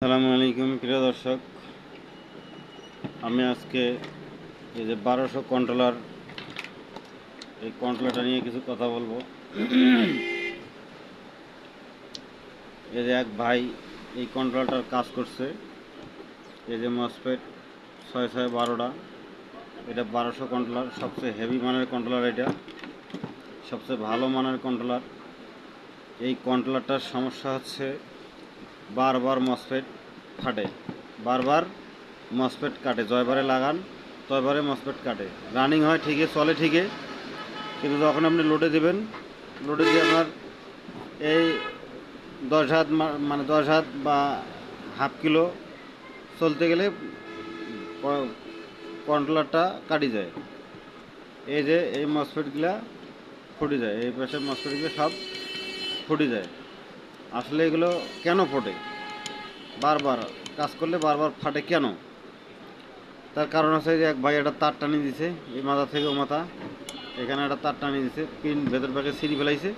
আসসালামু আলাইকুম প্রিয় দর্শক, আমি আজকে এই যে 1200 কন্ট্রোলার, এই কন্ট্রোলারটা নিয়ে কিছু কথা বলবো। এই যে এক ভাই এই কন্ট্রোলারটার কাজ করছে। এই যে মসফেট 6612টা, এটা 1200 কন্ট্রোলার, সবচেয়ে হেভি মানের কন্ট্রোলার, এটা সবচেয়ে ভালো মানের কন্ট্রোলার। এই কন্ট্রোলারটার সমস্যা হচ্ছে বারবার মসফেট ফাটে, বারবার মসফেট কাটে। জয়বারে লাগান তয়বারে মসফেট কাটে। রানিং হয় ঠিকই, চলে ঠিকই, কিন্তু যখন আপনি লোডে দেবেন, লোডে দিয়ে আপনার এই 10 হাত মানে 10 হাত বা হাফ কিলো চলতে গেলে কন্ট্রোলারটা কাটি যায়। এই যে এই মসফেটগুলা ফুটে যায়, এই পাশের মসফেটগুলো সব ফুটে যায়। আসলে এগুলো কেন ফোটে, বারবার কাজ করলে বারবার ফাটে কেন? তার কারণ আছে যে এক ভাই একটা তার টানিয়ে দিছে, এই মাথা থেকে ও মাথা, এখানে একটা তার টানিয়ে দিছে, পিন ভেতর ভাগে ছিঁড়ি ফেলাইছে।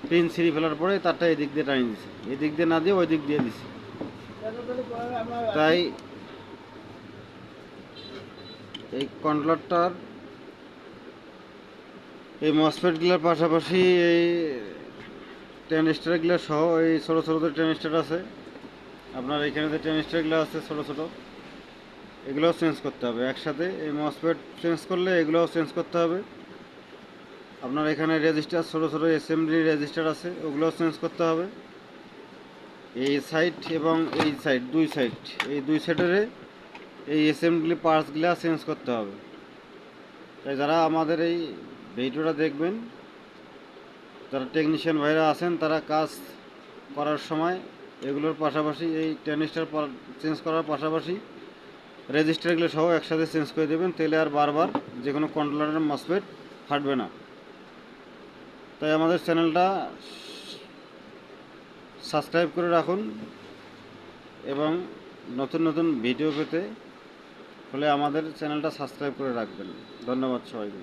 পিন ছিঁড়ি ফেলার পরে তারটা এই দিক দিয়ে টানিয়ে দিছে, এই দিক দিয়ে না দিয়ে ওই দিক দিয়ে দিছে। তাই এই কন্ট্রোলারটার এই মসফেটগুলোর পাশাপাশি এই ট্রানজিস্টারগুলো সহ এই ছোটো ছোটো যে ট্রানজিস্টার আছে, আপনার এখানে যে ট্রানজিস্টারগুলো আছে ছোটো ছোটো, এগুলোও চেঞ্জ করতে হবে একসাথে। এই মসফেট চেঞ্জ করলে এগুলোও চেঞ্জ করতে হবে। আপনার এখানে রেজিস্টার ছোটো ছোটো এসএমডি রেজিস্টার আছে, ওগুলোও চেঞ্জ করতে হবে। এই সাইড এবং এই সাইড, দুই সাইড, এই দুই সাইডের এই এসএমডি পার্টসগুলো চেঞ্জ করতে হবে। তাই যারা আমাদের এই ভিডিওটা দেখবেন, যারা টেকনিশিয়ান ভাইরা আছেন, তারা কাজ করার সময় এগুলোর পাশাপাশি এই ট্রানজিস্টার চেঞ্জ করার পাশাপাশি রেজিস্টারগুলো সহ একসাথে চেঞ্জ করে দেবেন, তাহলে আর বারবার যে কোনো কন্ট্রোলারের মসফেট ফাটবে না। তাই আমাদের চ্যানেলটা সাবস্ক্রাইব করে রাখুন এবং নতুন নতুন ভিডিও পেতে হলে আমাদের চ্যানেলটা সাবস্ক্রাইব করে রাখবেন। ধন্যবাদ সবাইকে।